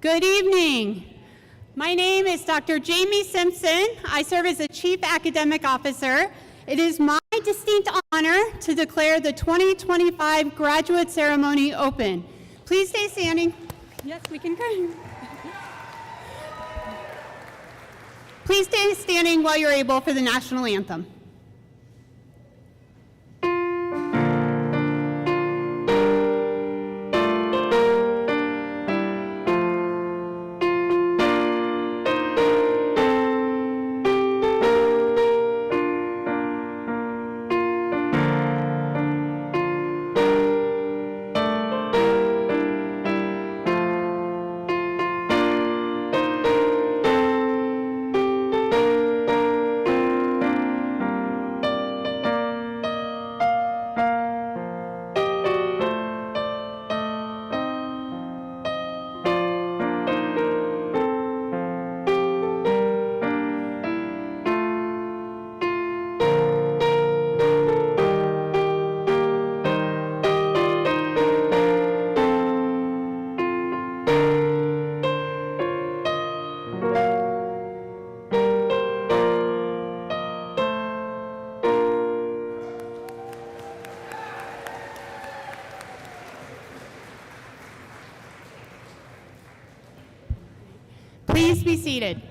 Good evening. My name is Dr. Jamie Simpson. I serve as the Chief Academic Officer. It is my distinct honor to declare the 2025 graduate ceremony open. Please stay standing. Yes, we can go. Please stay standing while you're able for the national anthem. Please be seated.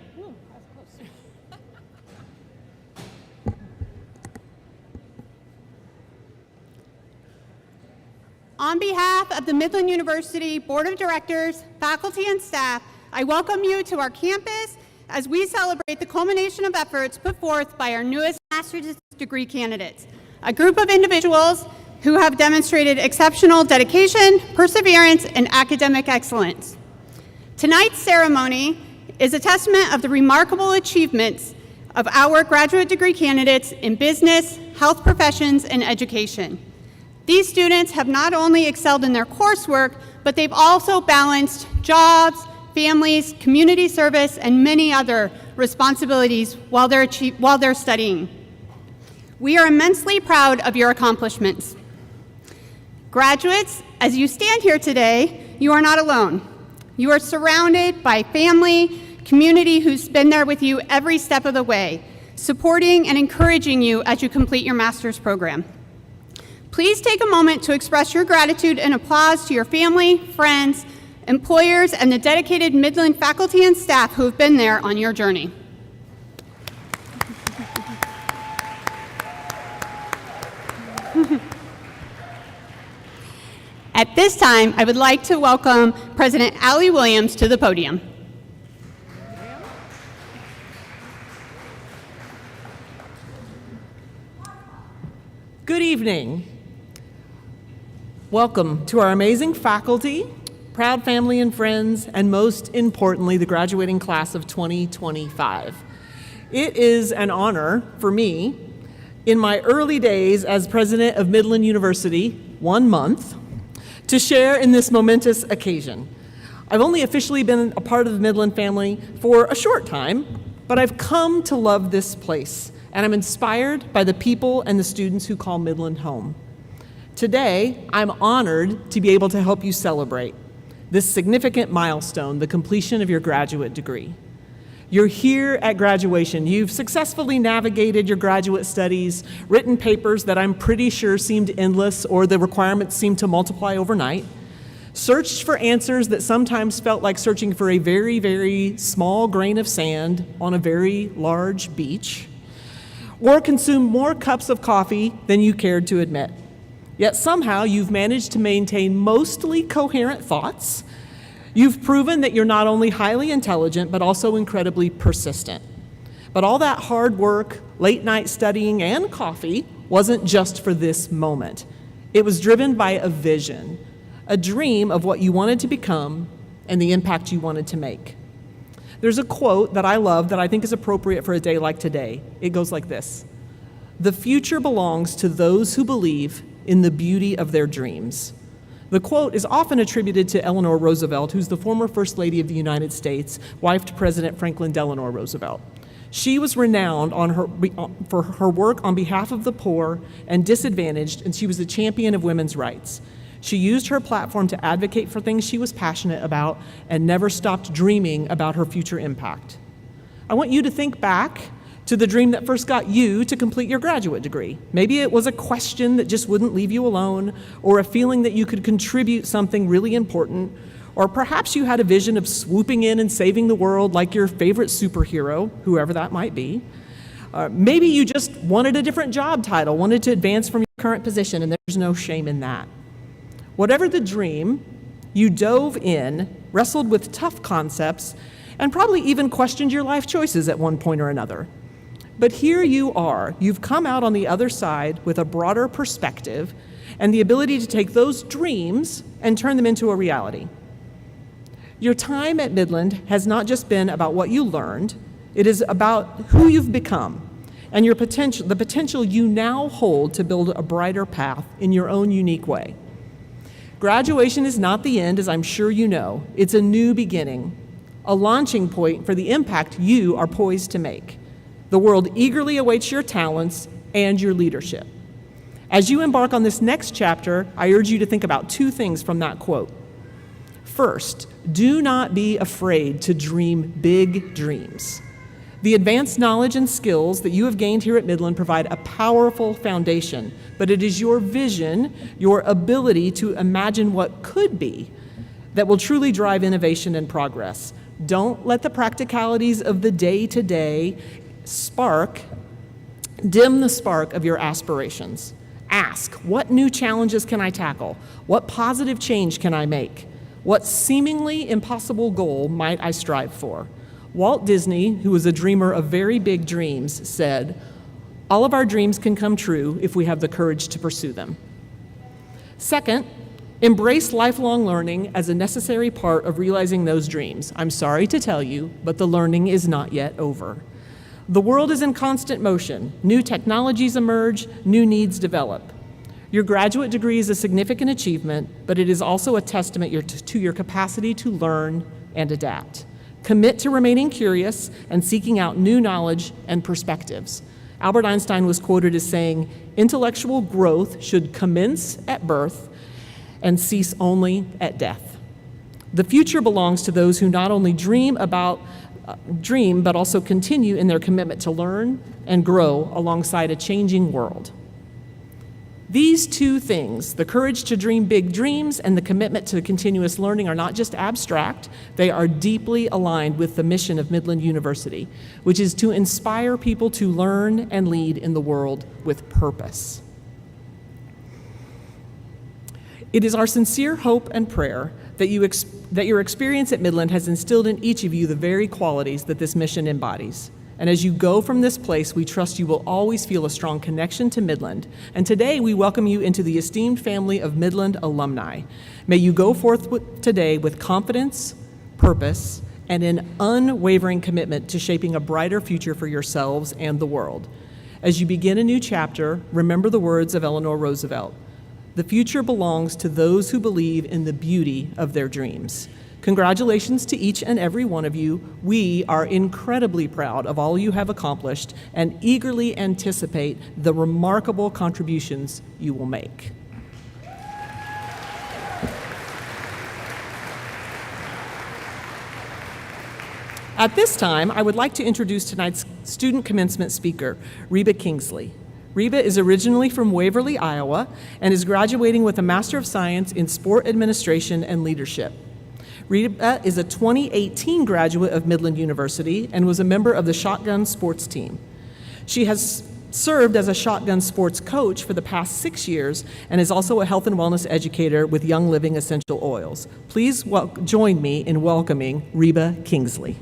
On behalf of the Midland University Board of Directors, faculty, and staff, I welcome you to our campus as we celebrate the culmination of efforts put forth by our newest master's degree candidates, a group of individuals who have demonstrated exceptional dedication, perseverance, and academic excellence. Tonight's ceremony is a testament of the remarkable achievements of our graduate degree candidates in business, health professions, and education. These students have not only excelled in their coursework, but they've also balanced jobs, families, community service, and many other responsibilities while they're studying. We are immensely proud of your accomplishments. Graduates, as you stand here today, you are not alone. You are surrounded by family, community who's been there with you every step of the way, supporting and encouraging you as you complete your master's program. Please take a moment to express your gratitude and applause to your family, friends, employers, and the dedicated Midland faculty and staff who have been there on your journey. At this time, I would like to welcome President Allie Williams to the podium. Good evening. Welcome to our amazing faculty, proud family and friends, and most importantly, the graduating class of 2025. It is an honor for me, in my early days as president of Midland University, 1 month, to share in this momentous occasion. I've only officially been a part of the Midland family for a short time, but I've come to love this place, and I'm inspired by the people and the students who call Midland home. Today, I'm honored to be able to help you celebrate this significant milestone, the completion of your graduate degree. You're here at graduation. You've successfully navigated your graduate studies, written papers that I'm pretty sure seemed endless or the requirements seemed to multiply overnight, searched for answers that sometimes felt like searching for a very, very small grain of sand on a very large beach, or consumed more cups of coffee than you cared to admit. Yet somehow you've managed to maintain mostly coherent thoughts. You've proven that you're not only highly intelligent, but also incredibly persistent. But all that hard work, late night studying, and coffee wasn't just for this moment. It was driven by a vision, a dream of what you wanted to become and the impact you wanted to make. There's a quote that I love that I think is appropriate for a day like today. It goes like this: "The future belongs to those who believe in the beauty of their dreams." The quote is often attributed to Eleanor Roosevelt, who's the former First Lady of the United States, wife to President Franklin Delano Roosevelt. She was renowned for her work on behalf of the poor and disadvantaged, and she was a champion of women's rights. She used her platform to advocate for things she was passionate about and never stopped dreaming about her future impact. I want you to think back to the dream that first got you to complete your graduate degree. Maybe it was a question that just wouldn't leave you alone, or a feeling that you could contribute something really important, or perhaps you had a vision of swooping in and saving the world like your favorite superhero, whoever that might be. Maybe you just wanted a different job title, wanted to advance from your current position, and there's no shame in that. Whatever the dream, you dove in, wrestled with tough concepts, and probably even questioned your life choices at one point or another. But here you are. You've come out on the other side with a broader perspective and the ability to take those dreams and turn them into a reality. Your time at Midland has not just been about what you learned, it is about who you've become and the potential you now hold to build a brighter path in your own unique way. Graduation is not the end, as I'm sure you know. It's a new beginning, a launching point for the impact you are poised to make. The world eagerly awaits your talents and your leadership. As you embark on this next chapter, I urge you to think about 2 things from that quote. First, do not be afraid to dream big dreams. The advanced knowledge and skills that you have gained here at Midland provide a powerful foundation, but it is your vision, your ability to imagine what could be, that will truly drive innovation and progress. Don't let the practicalities of the day-to-day dim the spark of your aspirations. Ask, what new challenges can I tackle? What positive change can I make? What seemingly impossible goal might I strive for? Walt Disney, who was a dreamer of very big dreams, said, "All of our dreams can come true if we have the courage to pursue them." Second, embrace lifelong learning as a necessary part of realizing those dreams. I'm sorry to tell you, but the learning is not yet over. The world is in constant motion. New technologies emerge, new needs develop. Your graduate degree is a significant achievement, but it is also a testament to your capacity to learn and adapt. Commit to remaining curious and seeking out new knowledge and perspectives. Albert Einstein was quoted as saying, "Intellectual growth should commence at birth and cease only at death." The future belongs to those who not only dream, but also continue in their commitment to learn and grow alongside a changing world. These two things, the courage to dream big dreams and the commitment to continuous learning, are not just abstract, they are deeply aligned with the mission of Midland University, which is to inspire people to learn and lead in the world with purpose. It is our sincere hope and prayer that your experience at Midland has instilled in each of you the very qualities that this mission embodies. And as you go from this place, we trust you will always feel a strong connection to Midland. And today, we welcome you into the esteemed family of Midland alumni. May you go forth today with confidence, purpose, and an unwavering commitment to shaping a brighter future for yourselves and the world. As you begin a new chapter, remember the words of Eleanor Roosevelt: "The future belongs to those who believe in the beauty of their dreams." Congratulations to each and every one of you. We are incredibly proud of all you have accomplished and eagerly anticipate the remarkable contributions you will make. At this time, I would like to introduce tonight's student commencement speaker, Reba Kingsley. Reba is originally from Waverly, Iowa, and is graduating with a Master of Science in Sport Administration and Leadership. Reba is a 2018 graduate of Midland University and was a member of the shotgun sports team. She has served as a shotgun sports coach for the past 6 years and is also a health and wellness educator with Young Living Essential Oils. Please join me in welcoming Reba Kingsley.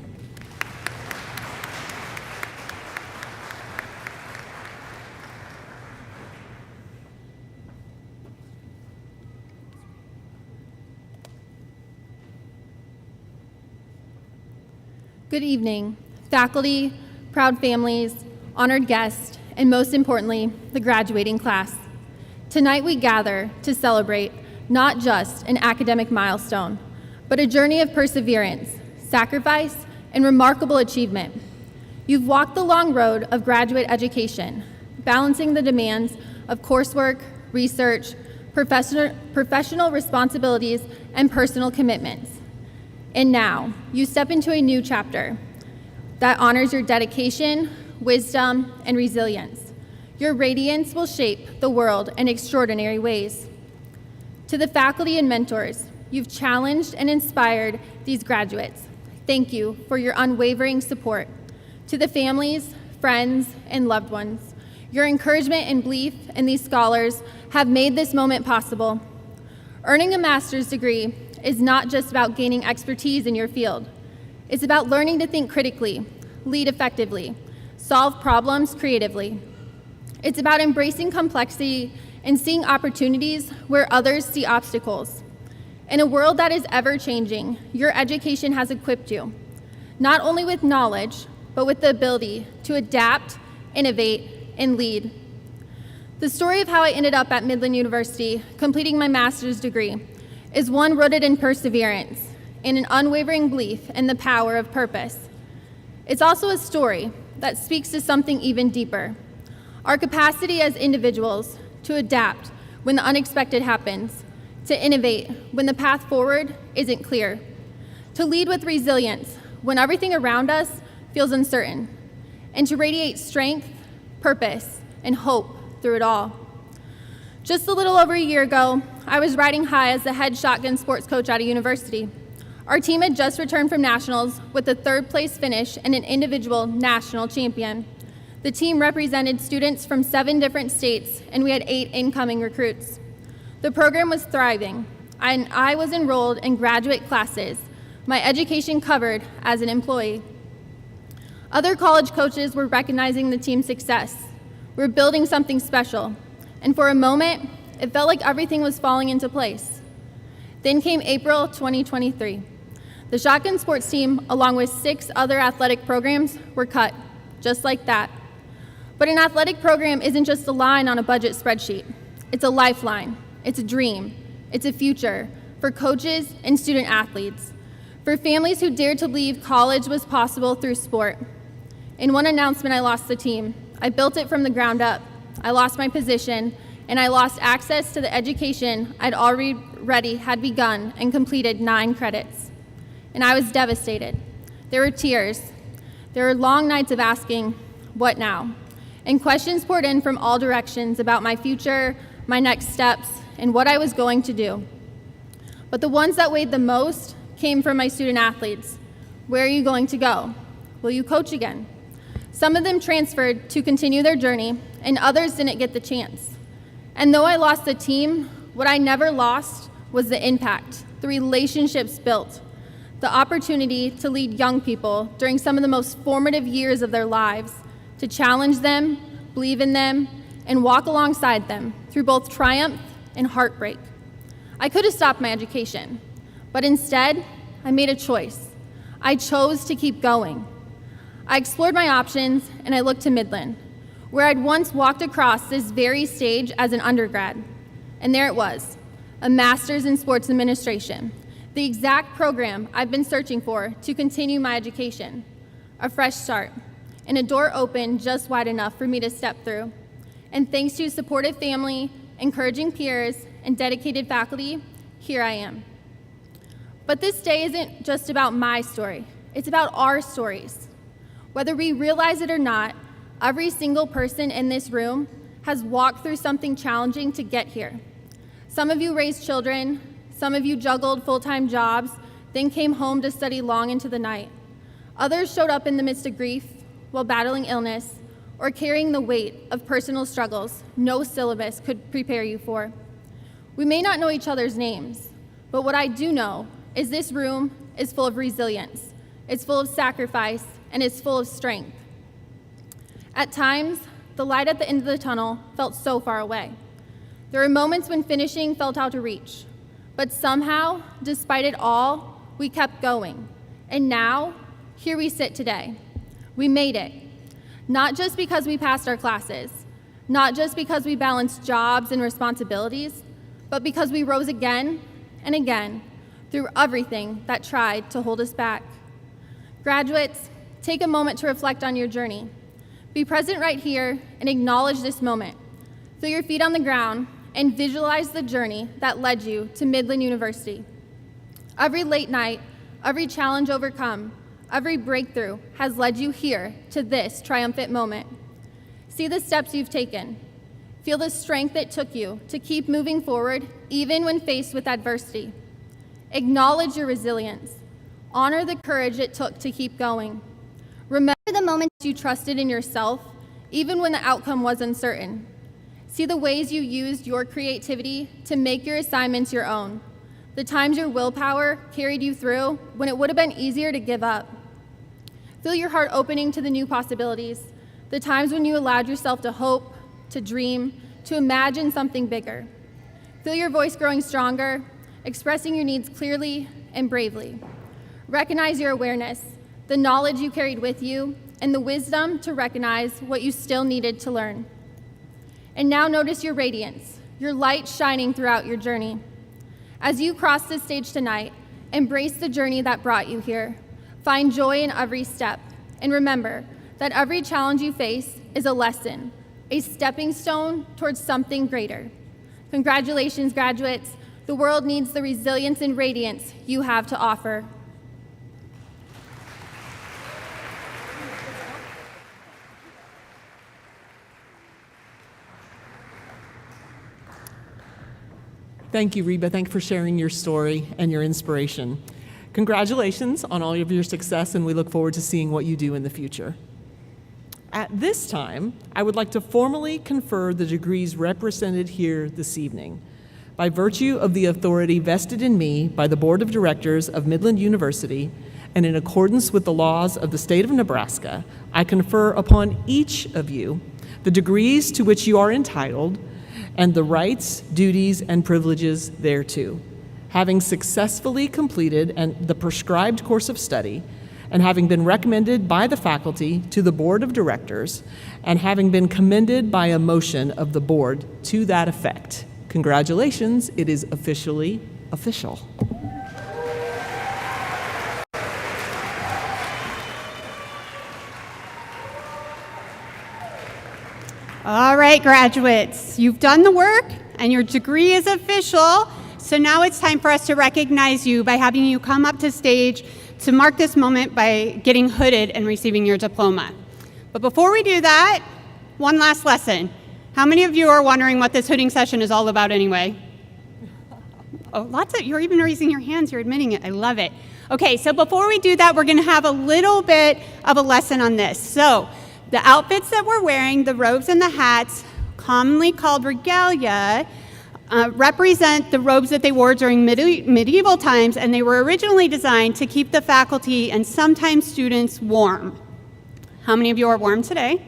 Good evening, faculty, proud families, honored guests, and most importantly, the graduating class. Tonight we gather to celebrate not just an academic milestone, but a journey of perseverance, sacrifice, and remarkable achievement. You've walked the long road of graduate education, balancing the demands of coursework, research, professional responsibilities, and personal commitments. And now, you step into a new chapter that honors your dedication, wisdom, and resilience. Your radiance will shape the world in extraordinary ways. To the faculty and mentors, you've challenged and inspired these graduates. Thank you for your unwavering support. To the families, friends, and loved ones, your encouragement and belief in these scholars have made this moment possible. Earning a master's degree is not just about gaining expertise in your field. It's about learning to think critically, lead effectively, solve problems creatively. It's about embracing complexity and seeing opportunities where others see obstacles. In a world that is ever-changing, your education has equipped you, not only with knowledge, but with the ability to adapt, innovate, and lead. The story of how I ended up at Midland University, completing my master's degree, is one rooted in perseverance and an unwavering belief in the power of purpose. It's also a story that speaks to something even deeper, our capacity as individuals to adapt when the unexpected happens, to innovate when the path forward isn't clear, to lead with resilience when everything around us feels uncertain, and to radiate strength, purpose, and hope through it all. Just a little over a year ago, I was riding high as the head shotgun sports coach at a university. Our team had just returned from nationals with a third-place finish and an individual national champion. The team represented students from 7 different states, and we had 8 incoming recruits. The program was thriving, and I was enrolled in graduate classes, my education covered as an employee. Other college coaches were recognizing the team's success. We were building something special, and for a moment, it felt like everything was falling into place. Then came April 2023. The shotgun sports team, along with 6 other athletic programs, were cut, just like that. But an athletic program isn't just a line on a budget spreadsheet. It's a lifeline, it's a dream, it's a future for coaches and student athletes, for families who dared to believe college was possible through sport. In one announcement, I lost the team. I built it from the ground up. I lost my position, and I lost access to the education I'd already had begun and completed 9 credits. And I was devastated. There were tears. There were long nights of asking, what now? And questions poured in from all directions about my future, my next steps, and what I was going to do. But the ones that weighed the most came from my student athletes. Where are you going to go? Will you coach again? Some of them transferred to continue their journey, and others didn't get the chance. And though I lost the team, what I never lost was the impact, the relationships built, the opportunity to lead young people during some of the most formative years of their lives, to challenge them, believe in them, and walk alongside them through both triumph and heartbreak. I could have stopped my education, but instead, I made a choice. I chose to keep going. I explored my options, and I looked to Midland, where I'd once walked across this very stage as an undergrad. And there it was, a master's in sports administration, the exact program I've been searching for to continue my education. A fresh start, and a door opened just wide enough for me to step through. And thanks to supportive family, encouraging peers, and dedicated faculty, here I am. But this day isn't just about my story, it's about our stories. Whether we realize it or not, every single person in this room has walked through something challenging to get here. Some of you raised children, some of you juggled full-time jobs, then came home to study long into the night. Others showed up in the midst of grief while battling illness or carrying the weight of personal struggles no syllabus could prepare you for. We may not know each other's names, but what I do know is this room is full of resilience, it's full of sacrifice, and it's full of strength. At times, the light at the end of the tunnel felt so far away. There were moments when finishing felt out of reach, but somehow, despite it all, we kept going. And now, here we sit today. We made it. Not just because we passed our classes, not just because we balanced jobs and responsibilities, but because we rose again and again through everything that tried to hold us back. Graduates, take a moment to reflect on your journey. Be present right here and acknowledge this moment. Feel your feet on the ground and visualize the journey that led you to Midland University. Every late night, every challenge overcome, every breakthrough has led you here to this triumphant moment. See the steps you've taken. Feel the strength it took you to keep moving forward even when faced with adversity. Acknowledge your resilience. Honor the courage it took to keep going. Remember the moments you trusted in yourself, even when the outcome was uncertain. See the ways you used your creativity to make your assignments your own. The times your willpower carried you through when it would have been easier to give up. Feel your heart opening to the new possibilities, the times when you allowed yourself to hope, to dream, to imagine something bigger. Feel your voice growing stronger, expressing your needs clearly and bravely. Recognize your awareness, the knowledge you carried with you, and the wisdom to recognize what you still needed to learn. And now notice your radiance, your light shining throughout your journey. As you cross this stage tonight, embrace the journey that brought you here. Find joy in every step, and remember that every challenge you face is a lesson, a stepping stone towards something greater. Congratulations, graduates. The world needs the resilience and radiance you have to offer. Thank you, Reba. Thank you for sharing your story and your inspiration. Congratulations on all of your success, and we look forward to seeing what you do in the future. At this time, I would like to formally confer the degrees represented here this evening. By virtue of the authority vested in me by the Board of Directors of Midland University, and in accordance with the laws of the state of Nebraska, I confer upon each of you the degrees to which you are entitled and the rights, duties, and privileges thereto. Having successfully completed the prescribed course of study, and having been recommended by the faculty to the Board of Directors, and having been commended by a motion of the board to that effect. Congratulations, it is officially official. All right, graduates, you've done the work and your degree is official. So now it's time for us to recognize you by having you come up to stage to mark this moment by getting hooded and receiving your diploma. But before we do that, one last lesson. How many of you are wondering what this hooding session is all about anyway? Oh, lots of, you're even raising your hands, you're admitting it, I love it. Okay, so before we do that, we're gonna have a little bit of a lesson on this. So, the outfits that we're wearing, the robes and the hats, commonly called regalia, represent the robes that they wore during medieval times, and they were originally designed to keep the faculty and sometimes students warm. How many of you are warm today?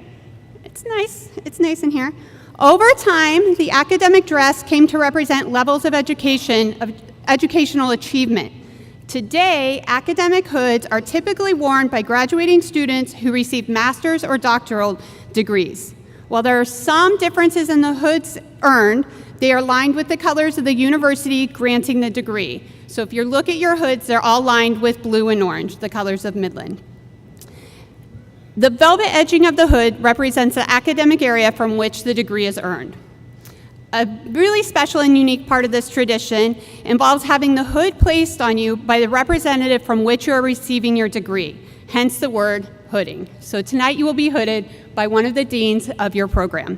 It's nice in here. Over time, the academic dress came to represent levels of educational achievement. Today, academic hoods are typically worn by graduating students who receive master's or doctoral degrees. While there are some differences in the hoods earned, they are lined with the colors of the university granting the degree. So if you look at your hoods, they're all lined with blue and orange, the colors of Midland. The velvet edging of the hood represents the academic area from which the degree is earned. A really special and unique part of this tradition involves having the hood placed on you by the representative from which you are receiving your degree, hence the word hooding. So tonight you will be hooded by one of the deans of your program.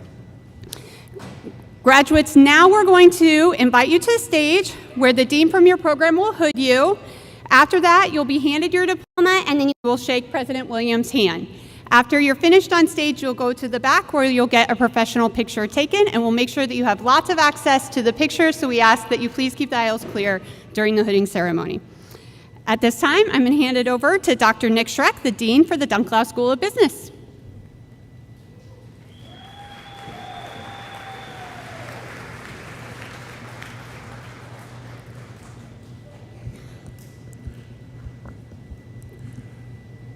Graduates, now we're going to invite you to the stage where the dean from your program will hood you. After that, you'll be handed your diploma and then you will shake President Williams' hand. After you're finished on stage, you'll go to the back where you'll get a professional picture taken, and we'll make sure that you have lots of access to the pictures, so we ask that you please keep the aisles clear during the hooding ceremony. At this time, I'm going to hand it over to Dr. Nick Schreck, the Dean for the Dunklau School of Business.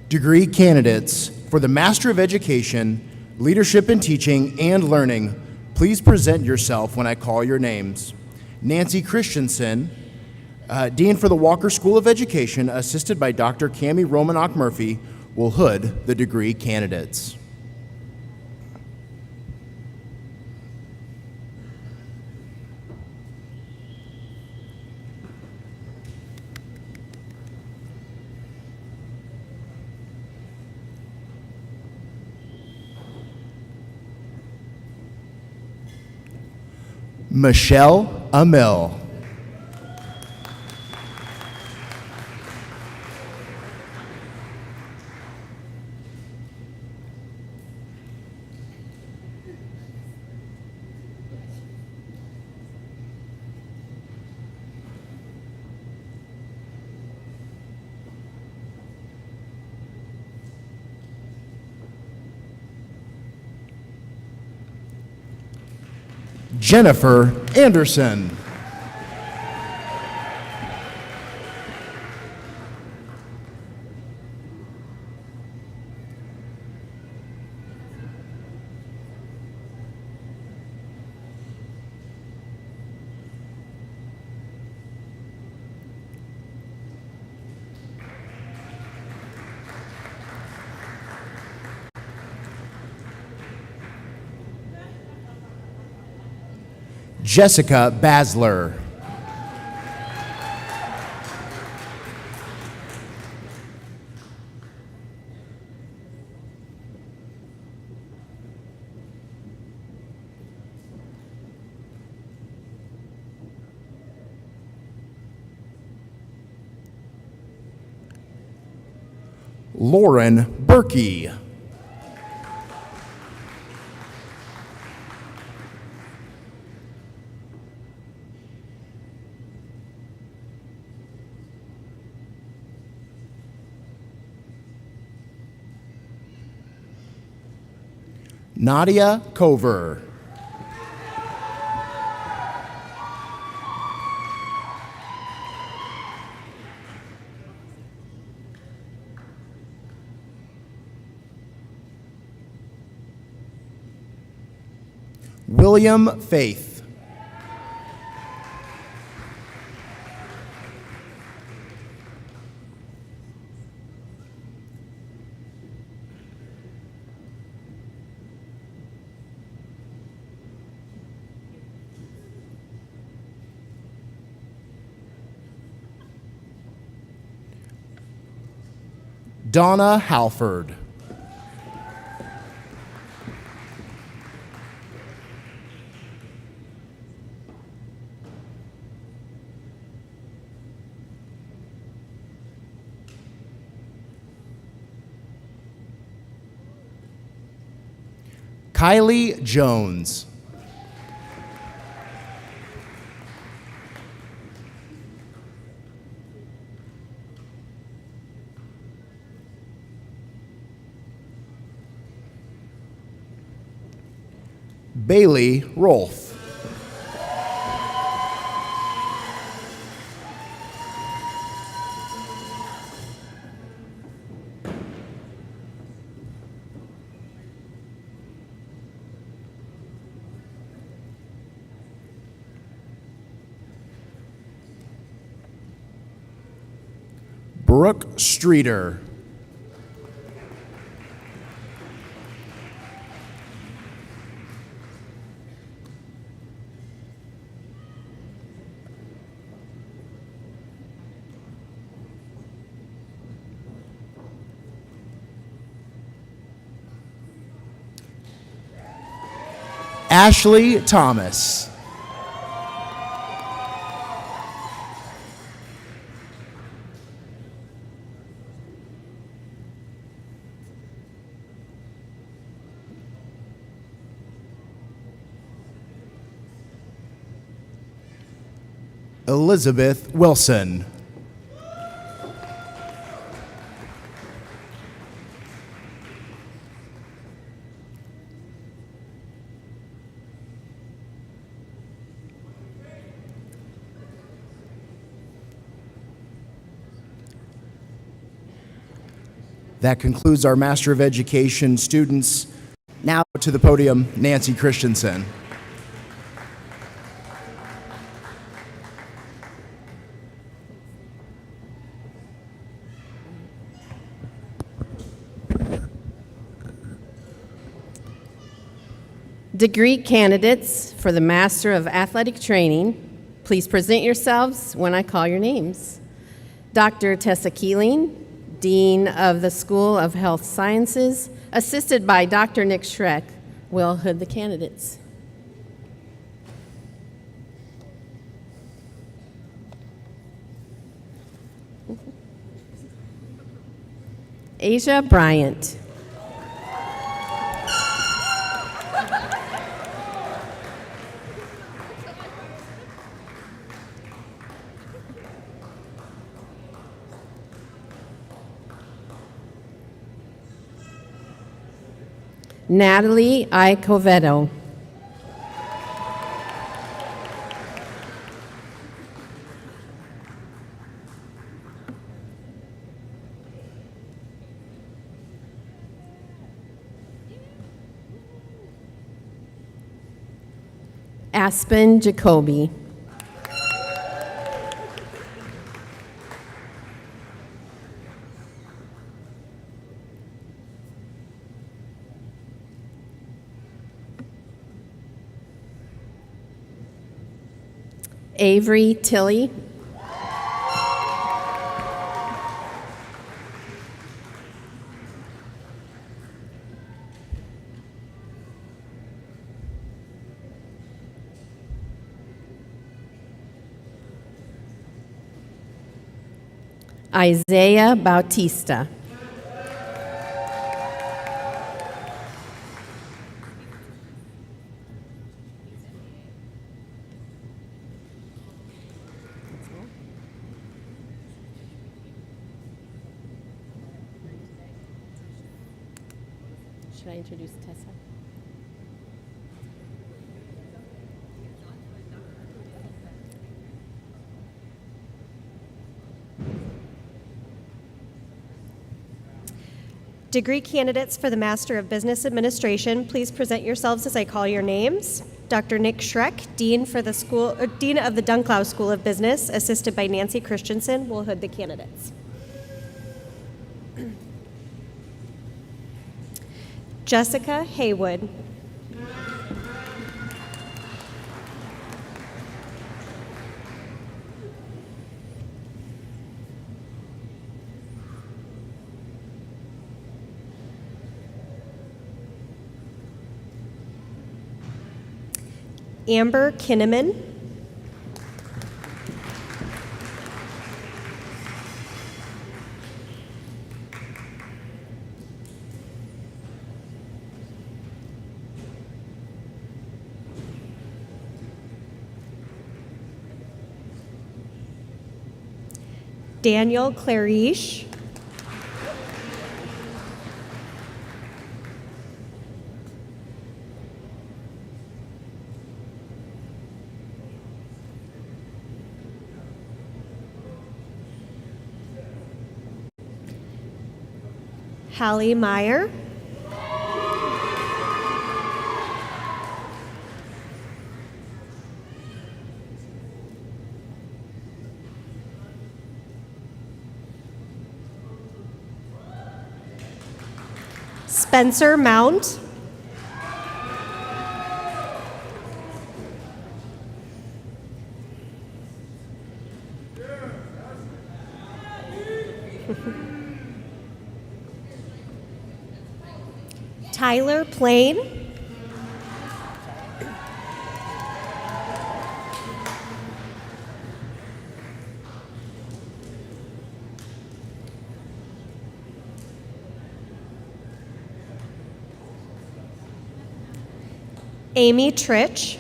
Degree candidates for the Master of Education, Leadership in Teaching and Learning, please present yourself when I call your names. Nancy Christensen, Dean for the Walker School of Education, assisted by Dr. Cammie Romanock-Murphy, will hood the degree candidates. Michelle Amell. Jennifer Anderson. Jessica Basler. Lauren Berkey. Nadia Cover. William Faith. Donna Halford. Kylie Jones. Bailey Rolfe. Brooke Streeter. Ashley Thomas. Elizabeth Wilson. That concludes our Master of Education students. Now to the podium, Nancy Christensen. Degree candidates for the Master of Athletic Training, please present yourselves when I call your names. Dr. Tessa Keeling, Dean of the School of Health Sciences, assisted by Dr. Nick Schreck, will hood the candidates. Asia Bryant. Natalie Icovetto. Aspen Jacoby. Avery Tilley. Isaiah Bautista. Should I introduce Tessa? Degree candidates for the Master of Business Administration, please present yourselves as I call your names. Dr. Nick Schreck, Dean of the Dunklau School of Business, assisted by Nancy Christensen, will hood the candidates. Jessica Haywood. Amber Kinnaman. Daniel Clarice. Hallie Meyer. Spencer Mount. Tyler Plain. Amy Trich.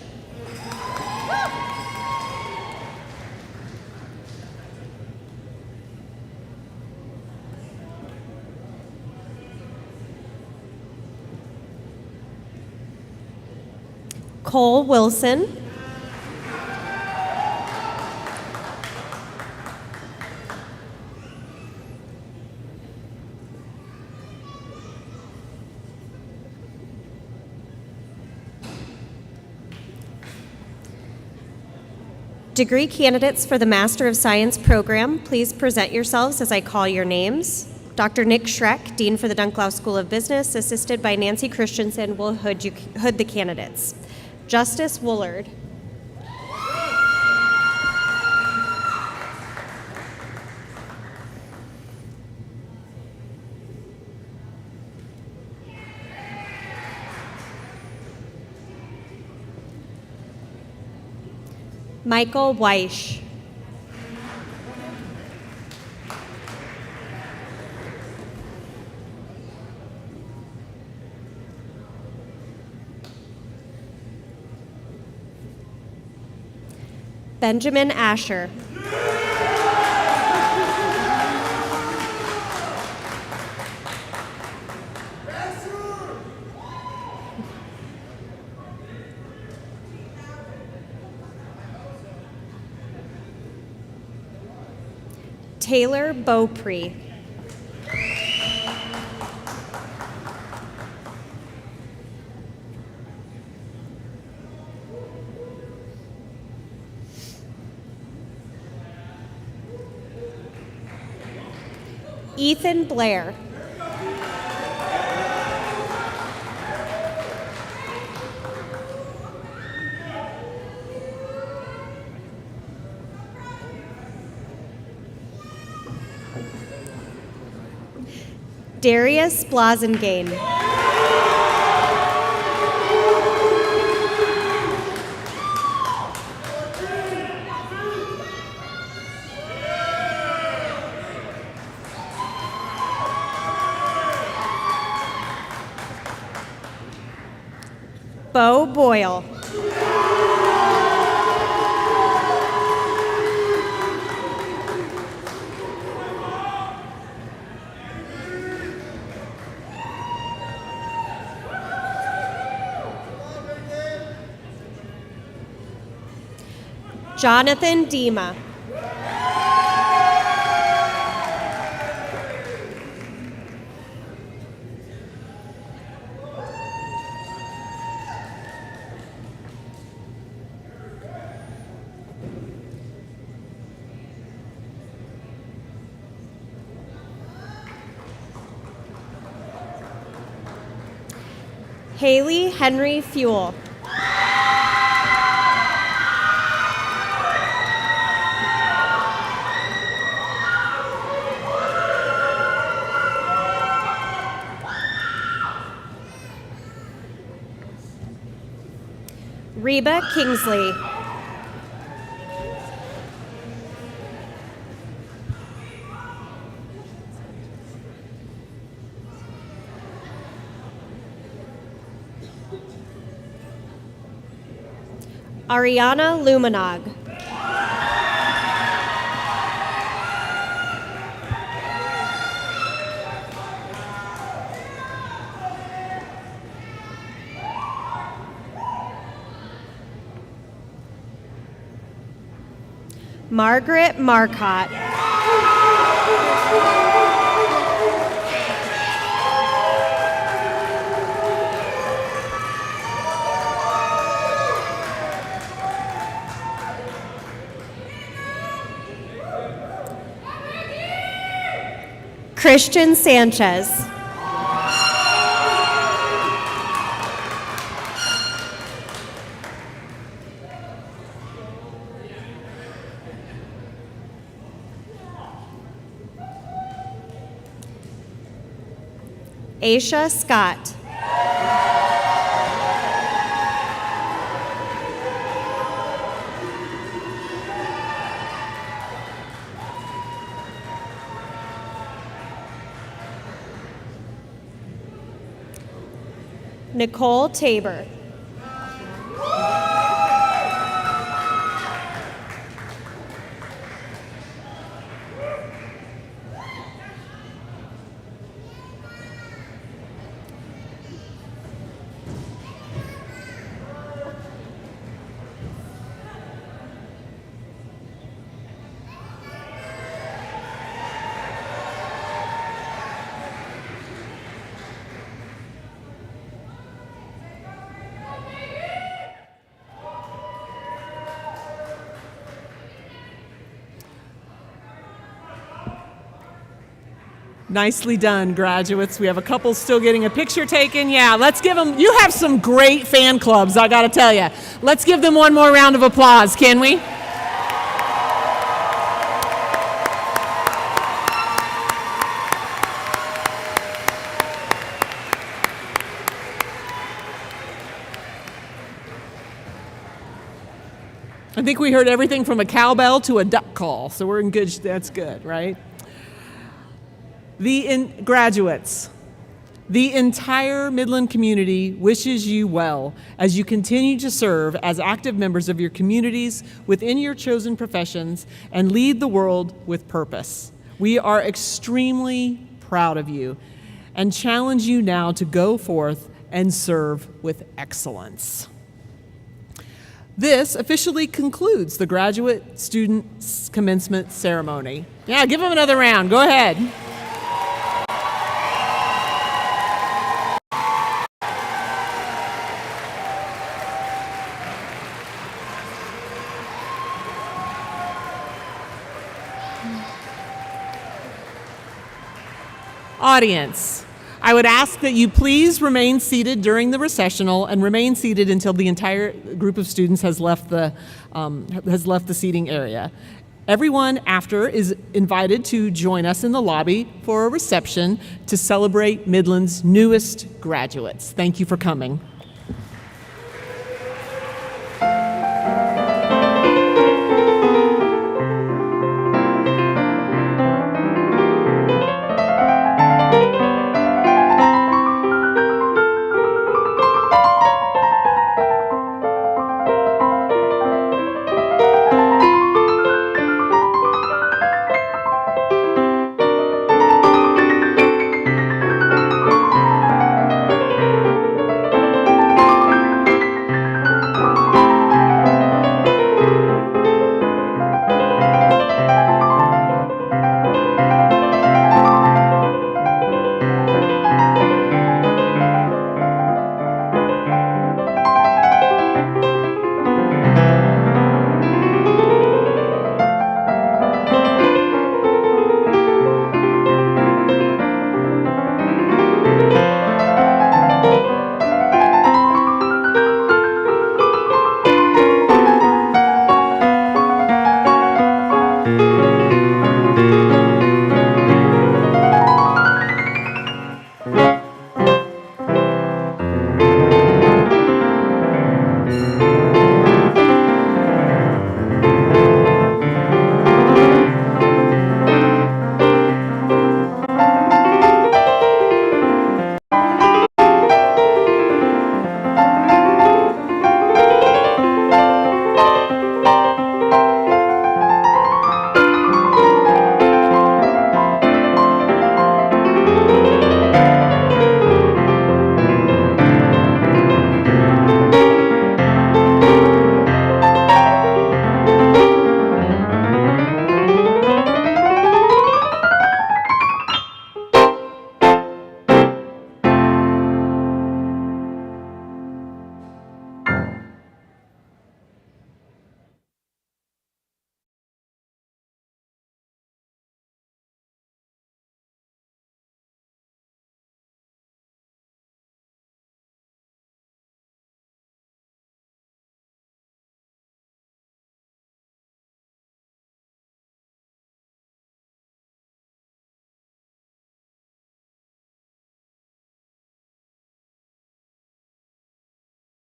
Cole Wilson. Degree candidates for the Master of Science program, please present yourselves as I call your names. Dr. Nick Schreck, Dean for the Dunklau School of Business, assisted by Nancy Christensen, will hood the candidates. Justice Woolard. Michael Weish. Benjamin Asher. Taylor Beaupre. Ethan Blair. Darius Blazengane. Bo Boyle. Jonathan Dima. Haley Henry Fuel. Reba Kingsley. Ariana Lumanog. Margaret Marcotte. Christian Sanchez. Aisha Scott. Nicole Tabor. Nicely done, graduates. We have a couple still getting a picture taken. Yeah, let's give them, you have some great fan clubs, I gotta tell you. Let's give them one more round of applause, can we? I think we heard everything from a cowbell to a duck call, so we're in good, that's good, right? Graduates, the entire Midland community wishes you well as you continue to serve as active members of your communities within your chosen professions and lead the world with purpose. We are extremely proud of you and challenge you now to go forth and serve with excellence. This officially concludes the graduate student commencement ceremony. Yeah, give them another round. Go ahead. Audience, I would ask that you please remain seated during the recessional and remain seated until the entire group of students has left the seating area. Everyone after is invited to join us in the lobby for a reception to celebrate Midland's newest graduates. Thank you for coming.